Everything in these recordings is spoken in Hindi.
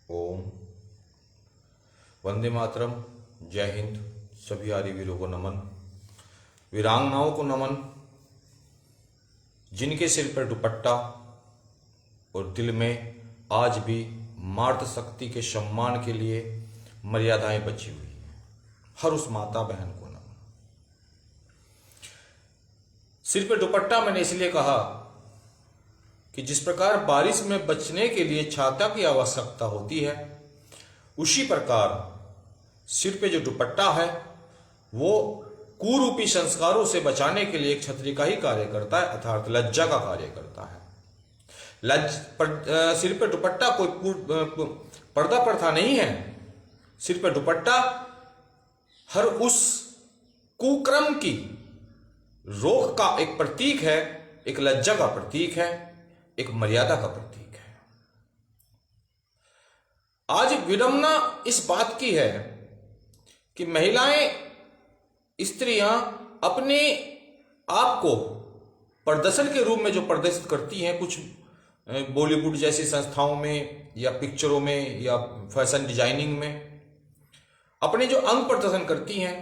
ओम वंदे मातरम। जय हिंद। सभी आर्य वीरों को नमन, वीरांगनाओं को नमन, जिनके सिर पर दुपट्टा और दिल में आज भी मातृ शक्ति के सम्मान के लिए मर्यादाएं बची हुई हैं, हर उस माता बहन को नमन। सिर पर दुपट्टा मैंने इसलिए कहा कि जिस प्रकार बारिश में बचने के लिए छाता की आवश्यकता होती है, उसी प्रकार सिर पे जो दुपट्टा है वो कुरूपी संस्कारों से बचाने के लिए एक छतरी का ही कार्य करता है, अर्थात लज्जा का कार्य करता है। सिर पे दुपट्टा कोई पर्दा प्रथा नहीं है। सिर पे दुपट्टा हर उस कुक्रम की रोक का एक प्रतीक है, एक लज्जा का प्रतीक है, एक मर्यादा का प्रतीक है। आज विडंबना इस बात की है कि महिलाएं, स्त्रियां अपने आप को प्रदर्शन के रूप में जो प्रदर्शित करती हैं, कुछ बॉलीवुड जैसी संस्थाओं में या पिक्चरों में या फैशन डिजाइनिंग में अपने जो अंग प्रदर्शन करती हैं,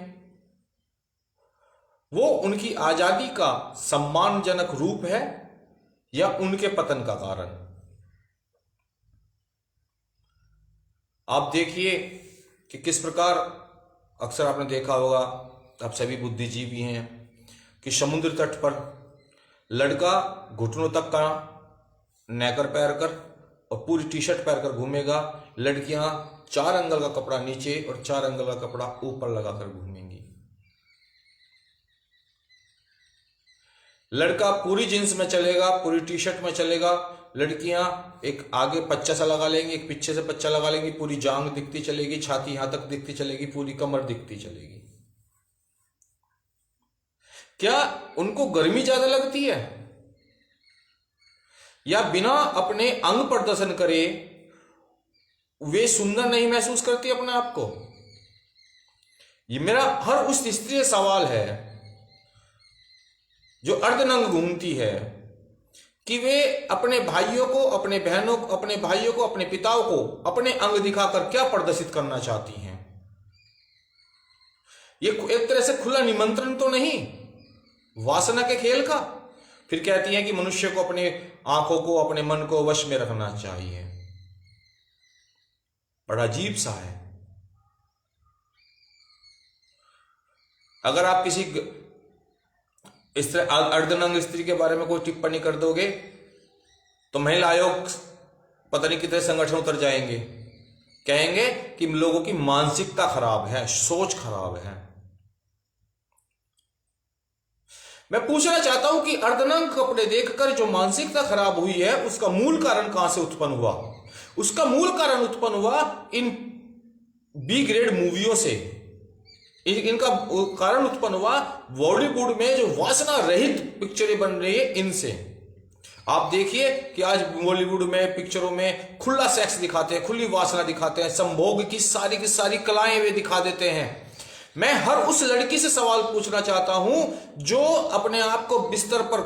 वो उनकी आजादी का सम्मानजनक रूप है या उनके पतन का कारण। आप देखिए कि किस प्रकार, अक्सर आपने देखा होगा, आप सभी बुद्धिजीवी हैं, कि समुद्र तट पर लड़का घुटनों तक का नेकर पहनकर और पूरी टी शर्ट पहनकर घूमेगा, लड़कियां 4 अंगल का कपड़ा नीचे और 4 अंगल का कपड़ा ऊपर लगाकर घूमेंगी। लड़का पूरी जींस में चलेगा, पूरी टी शर्ट में चलेगा, लड़कियां एक आगे पच्चा सा लगा लेंगी, एक पीछे से पच्चा लगा लेंगी, पूरी जांग दिखती चलेगी, छाती यहां तक दिखती चलेगी, पूरी कमर दिखती चलेगी। क्या उनको गर्मी ज्यादा लगती है या बिना अपने अंग प्रदर्शन करे वे सुंदर नहीं महसूस करती अपने आप को? ये मेरा हर उस स्त्री से सवाल है जो अर्धनंग घूमती है कि वे अपने भाइयों को, अपने बहनों को, अपने भाइयों को, अपने पिताओं को अपने अंग दिखाकर क्या प्रदर्शित करना चाहती हैं। ये एक तरह से खुला निमंत्रण तो नहीं वासना के खेल का? फिर कहती हैं कि मनुष्य को अपने आंखों को, अपने मन को वश में रखना चाहिए। बड़ा अजीब सा है। अगर आप किसी इस तरह अर्धनंग स्त्री के बारे में कोई टिप्पणी कर दोगे तो महिला आयोग पता नहीं कितने संगठन उतर जाएंगे, कहेंगे कि लोगों की मानसिकता खराब है, सोच खराब है। मैं पूछना चाहता हूं कि अर्धनंग कपड़े देखकर जो मानसिकता खराब हुई है, उसका मूल कारण कहां से उत्पन्न हुआ? उसका मूल कारण उत्पन्न हुआ इन बी ग्रेड मूवियों से। इनका कारण उत्पन्न हुआ बॉलीवुड में जो वासना रहित पिक्चरें बन रही है, इनसे। आप देखिए कि आज बॉलीवुड में पिक्चरों में खुला सेक्स दिखाते हैं, खुली वासना दिखाते हैं, संभोग की सारी कलाएं वे दिखा देते हैं। मैं हर उस लड़की से सवाल पूछना चाहता हूं जो अपने आप को बिस्तर पर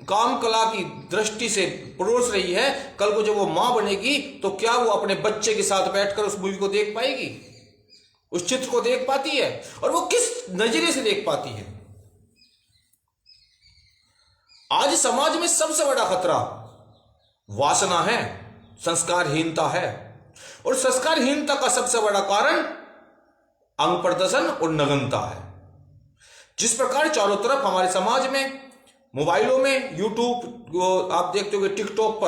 काम कला की दृष्टि से परोस रही है, कल को जब वो मां बनेगी तो क्या वो अपने बच्चे के साथ बैठकर उस मूवी को देख पाएगी, उस चित्र को देख पाती है? और वो किस नजरिए से देख पाती है? आज समाज में सबसे बड़ा खतरा वासना है, संस्कारहीनता है। और संस्कारहीनता का सबसे बड़ा कारण अंग प्रदर्शन और नग्नता है। जिस प्रकार चारों तरफ हमारे समाज में, मोबाइलों में, यूट्यूब आप देखते हो, टिकटॉक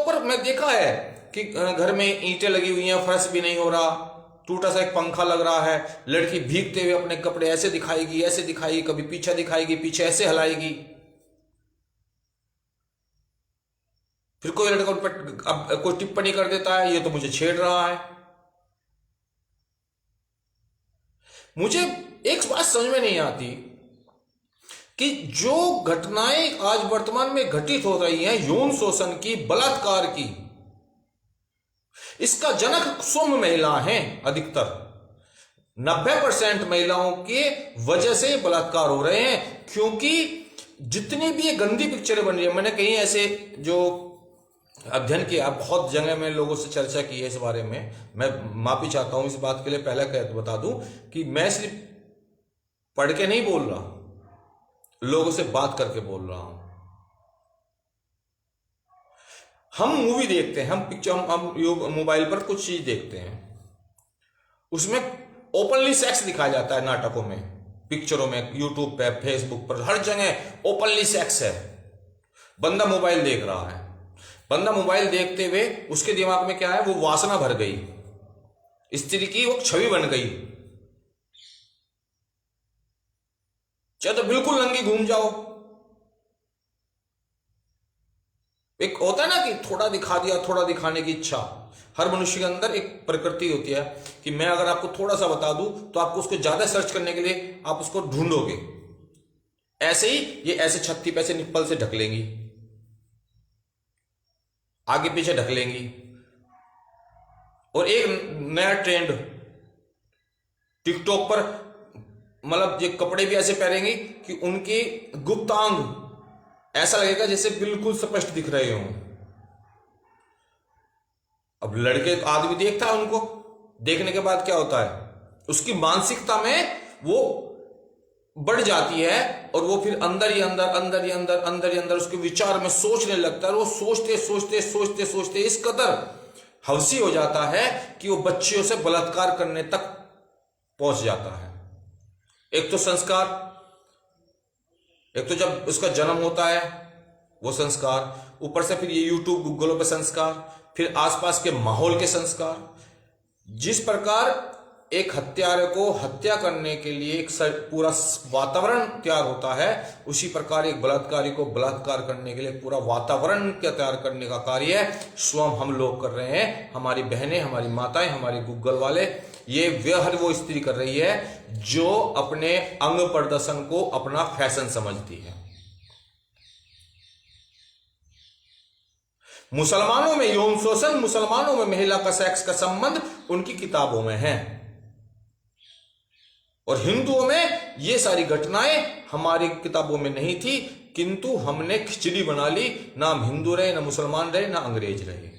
पर मैं देखा है कि घर में ईंटें लगी हुई हैं, फर्श भी नहीं हो रहा, टूटा सा एक पंखा लग रहा है, लड़की भीगते हुए अपने कपड़े ऐसे दिखाएगी, ऐसे दिखाएगी, कभी पीछे दिखाएगी, पीछे ऐसे हिलाएगी। फिर कोई लड़का उन पर कोई टिप्पणी कर देता है, ये तो मुझे छेड़ रहा है। मुझे एक बात समझ में नहीं आती कि जो घटनाएं आज वर्तमान में घटित हो रही हैं, यौन शोषण की, बलात्कार की, इसका जनक स्वयं महिला हैं। अधिकतर 90% महिलाओं के वजह से बलात्कार हो रहे हैं, क्योंकि जितनी भी ये गंदी पिक्चरें बन रही है, मैंने कहीं ऐसे जो अध्ययन किया, बहुत जगह में लोगों से चर्चा की है इस बारे में। मैं माफी चाहता हूं इस बात के लिए, पहले बता दूं कि मैं सिर्फ पढ़ के नहीं बोल रहा, लोगों से बात करके बोल रहा हूं। हम मूवी देखते हैं, हम पिक्चर, हम मोबाइल पर कुछ चीज देखते हैं, उसमें ओपनली सेक्स दिखाया जाता है नाटकों में, पिक्चरों में, यूट्यूब पे, फेसबुक पर, हर जगह ओपनली सेक्स है। बंदा मोबाइल देख रहा है, बंदा मोबाइल देखते हुए उसके दिमाग में क्या है, वो वासना भर गई, स्त्री की वो छवि बन गई। चाहे तो बिल्कुल नंगी घूम जाओ, एक होता है ना कि थोड़ा दिखा दिया, थोड़ा दिखाने की इच्छा, हर मनुष्य के अंदर एक प्रकृति होती है कि मैं अगर आपको थोड़ा सा बता दूं तो आपको उसको ज्यादा सर्च करने के लिए आप उसको ढूंढोगे। ऐसे ही ये ऐसे छत्ती पे ऐसे निप्पल से ढक लेंगी, आगे पीछे ढक लेंगी। और एक नया ट्रेंड टिकटॉक पर, मतलब ये कपड़े भी ऐसे पहनेंगी कि उनकी गुप्तांग ऐसा लगेगा जैसे बिल्कुल स्पष्ट दिख रहे हों। अब लड़के, आदमी देखता है उनको, देखने के बाद क्या होता है, उसकी मानसिकता में वो बढ़ जाती है और वो फिर अंदर ही अंदर, अंदर ही अंदर, अंदर ही अंदर उसके विचार में सोचने लगता है। और वो सोचते सोचते सोचते सोचते इस कदर हवसी हो जाता है कि वो बच्चियों से बलात्कार करने तक पहुंच जाता है। एक तो संस्कार, एक तो जब उसका जन्म होता है वो संस्कार, ऊपर से फिर ये यूट्यूब, गूगलों पे संस्कार, फिर आसपास के माहौल के संस्कार। जिस प्रकार एक हत्यारे को हत्या करने के लिए एक पूरा वातावरण तैयार होता है, उसी प्रकार एक बलात्कारी को बलात्कार करने के लिए पूरा वातावरण तैयार करने का कार्य स्वयं हम लोग कर रहे हैं। हमारी बहनें, हमारी माताएं, हमारे गूगल वाले, ये हर वो स्त्री कर रही है जो अपने अंग प्रदर्शन को अपना फैशन समझती है। मुसलमानों में यौन शोषण, मुसलमानों में महिला का सेक्स का संबंध उनकी किताबों में है, और हिंदुओं में ये सारी घटनाएं हमारी किताबों में नहीं थी, किंतु हमने खिचड़ी बना ली। ना हम हिंदू रहे, ना मुसलमान रहे, ना अंग्रेज रहे।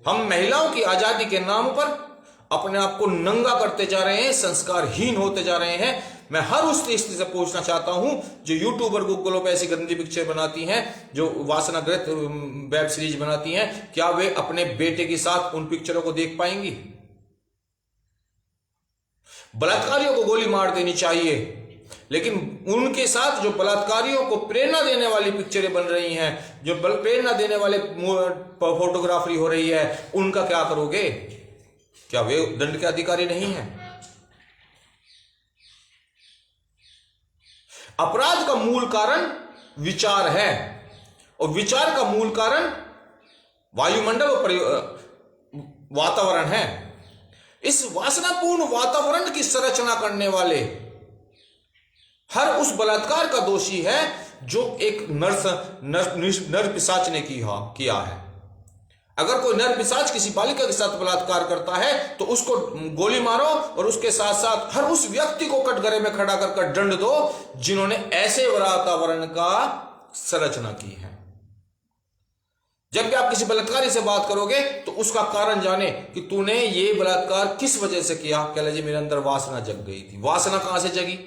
हम महिलाओं की आजादी के नाम पर अपने आप को नंगा करते जा रहे हैं, संस्कारहीन होते जा रहे हैं। मैं हर उस स्त्री से पूछना चाहता हूं जो यूट्यूबर, गूगलों पे ऐसी गंदी पिक्चर बनाती हैं, जो वासनाग्रस्त वेब सीरीज बनाती हैं, क्या वे अपने बेटे के साथ उन पिक्चरों को देख पाएंगी? बलात्कारियों को गोली मार देनी चाहिए, लेकिन उनके साथ जो बलात्कारियों को प्रेरणा देने वाली पिक्चरें बन रही हैं, जो प्रेरणा देने वाले फोटोग्राफी हो रही है, उनका क्या करोगे? क्या वे दंड के अधिकारी नहीं हैं? अपराध का मूल कारण विचार है, और विचार का मूल कारण वायुमंडल और वातावरण है। इस वासनापूर्ण वातावरण की संरचना करने वाले हर उस बलात्कार का दोषी है जो एक नर पिशाच ने किया है। अगर कोई नर पिशाच किसी बालिका के साथ बलात्कार करता है तो उसको गोली मारो, और उसके साथ साथ हर उस व्यक्ति को कटघरे में खड़ा कर दंड दो जिन्होंने ऐसे वातावरण का संरचना की है। जब भी आप किसी बलात्कारी से बात करोगे तो उसका कारण जाने कि तूने ये बलात्कार किस वजह से किया। कह लीजिए मेरे अंदर वासना जग गई थी। वासना कहां से जगी?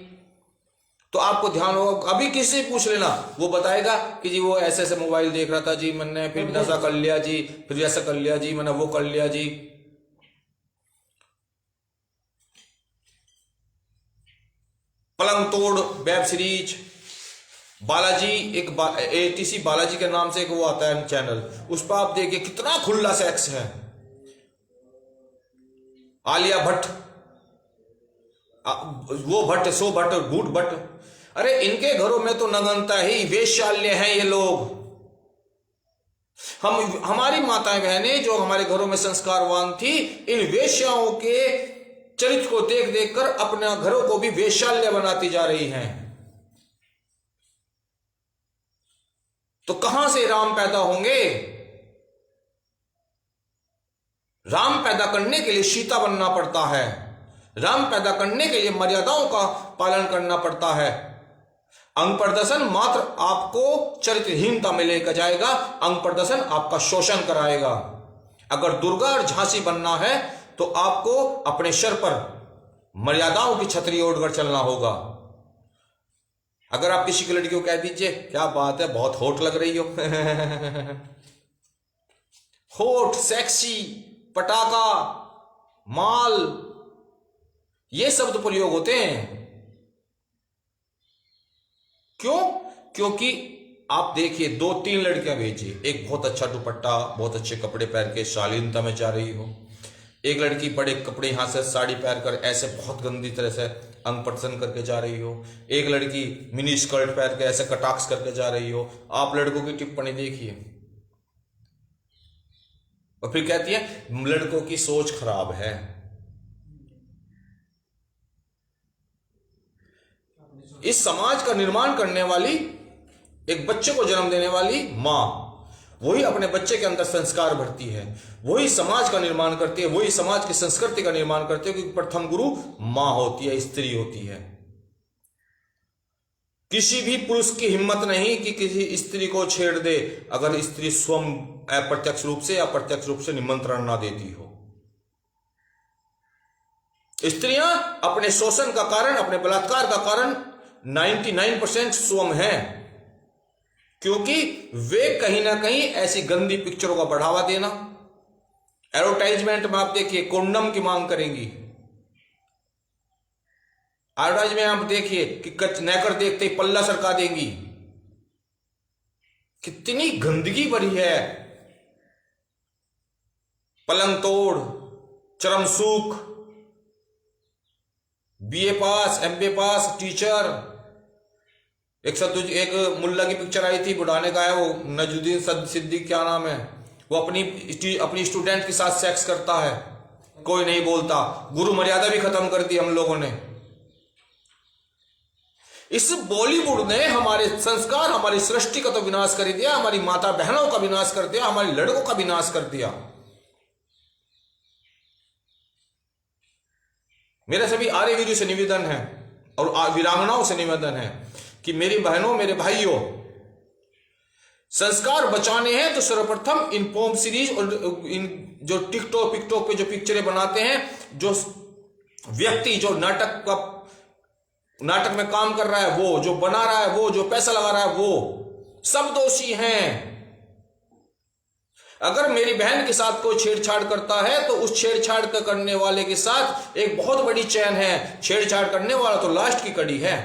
तो आपको ध्यान होगा, अभी किसी से पूछ लेना, वो बताएगा कि जी वो ऐसे ऐसे मोबाइल देख रहा था जी, मैंने फिर नशा कर लिया जी, फिर ऐसा कर लिया जी, मैंने वो कर लिया जी। पलंग तोड़ वेब सीरीज, बालाजी, एक ATC बालाजी के नाम से एक वो आता है चैनल, उस पर आप देखिए कितना खुला सेक्स है। आलिया भट्ट, वो भट्ट, सो भट्ट, भूट भट्ट, अरे इनके घरों में तो नगनता ही वेश्यालय हैं ये लोग। हमारी माताएं बहनें जो हमारे घरों में संस्कारवान थी, इन वेश्याओं के चरित्र को देख देख कर अपने घरों को भी वेश्यालय बनाती जा रही हैं। तो कहां से राम पैदा होंगे? राम पैदा करने के लिए सीता बनना पड़ता है। राम पैदा करने के लिए मर्यादाओं का पालन करना पड़ता है। अंग प्रदर्शन मात्र आपको चरित्रहीनता में लेकर जाएगा, अंग प्रदर्शन आपका शोषण कराएगा। अगर दुर्गा और झांसी बनना है तो आपको अपने सिर पर मर्यादाओं की छतरी ओढ़कर चलना होगा। अगर आप किसी की लड़की को कह दीजिए क्या बात है बहुत हॉट लग रही हो हॉट, सेक्सी, पटाखा, माल, ये शब्द प्रयोग होते हैं। क्यों? क्योंकि आप देखिए 2-3 लड़कियां भेजिए, एक बहुत अच्छा दुपट्टा, बहुत अच्छे कपड़े पहन के शालीनता में जा रही हो, एक लड़की बड़े कपड़े यहां से साड़ी पहनकर ऐसे बहुत गंदी तरह से अंग प्रदर्शन करके जा रही हो, एक लड़की मिनी स्कर्ट पहन के ऐसे कटाक्ष करके जा रही हो। आप लड़कों की टिप्पणी देखिए और फिर कहती है लड़कों की सोच खराब है। इस समाज का निर्माण करने वाली, एक बच्चे को जन्म देने वाली मां, वही अपने बच्चे के अंदर संस्कार भरती है, वही समाज का निर्माण करती है, वही समाज की संस्कृति का निर्माण करती है, क्योंकि प्रथम गुरु मां होती है, स्त्री होती है। किसी भी पुरुष की हिम्मत नहीं कि किसी स्त्री को छेड़ दे अगर स्त्री स्वयं अप्रत्यक्ष रूप से या प्रत्यक्ष रूप से निमंत्रण ना देती हो। स्त्रियां अपने शोषण का कारण, अपने बलात्कार का कारण 99% स्वयं है, क्योंकि वे कहीं ना कहीं ऐसी गंदी पिक्चरों का बढ़ावा देना, एडवर्टाइजमेंट में आप देखिए कोंडम की मांग करेंगी, एडवर्टाइजमेंट आप देखिए कि नेकर देखते ही पल्ला सरका देंगी। कितनी गंदगी भरी है। पलंग तोड़, चरम सुख, बीए पास, एमबीए पास टीचर। एक मुल्ला की पिक्चर आई थी, बुढ़ाने का है वो, नजुद्दीन सिद्दीकी क्या नाम है, वो अपनी स्टूडेंट के साथ सेक्स करता है, कोई नहीं बोलता। गुरु मर्यादा भी खत्म कर दी हम लोगों ने। इस बॉलीवुड ने हमारे संस्कार, हमारी सृष्टि का तो विनाश कर दिया, हमारी माता बहनों का विनाश कर दिया, हमारे लड़कों का विनाश कर दिया। मेरा सभी आर्यवीरों से निवेदन है और वीरांगनाओं से निवेदन है कि मेरी बहनों, मेरे भाइयों, संस्कार बचाने हैं तो सर्वप्रथम इन पोम सीरीज और इन जो टिकटॉक पे जो पिक्चरें बनाते हैं, जो व्यक्ति जो नाटक में काम कर रहा है, वो जो बना रहा है, वो जो पैसा लगा रहा है, वो सब दोषी हैं। अगर मेरी बहन के साथ कोई छेड़छाड़ करता है तो उस छेड़छाड़ करने वाले के साथ एक बहुत बड़ी चैन है। छेड़छाड़ करने वाला तो लास्ट की कड़ी है,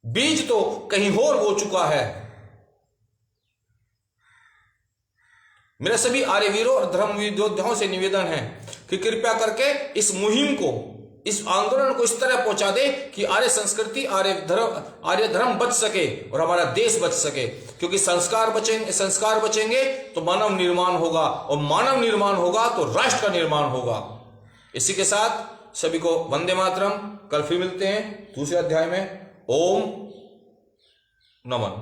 बीज तो कहीं और हो चुका है। मेरे सभी आर्यवीरों और धर्म योद्धाओं से निवेदन है कि कृपया करके इस मुहिम को, इस आंदोलन को इस तरह पहुंचा दे कि आर्य संस्कृति, आर्य धर्म बच सके और हमारा देश बच सके। क्योंकि संस्कार बचेंगे तो मानव निर्माण होगा, और मानव निर्माण होगा तो राष्ट्र का निर्माण होगा। इसी के साथ सभी को वंदे मातरम। कल फिर मिलते हैं दूसरे अध्याय में। ओम नमन।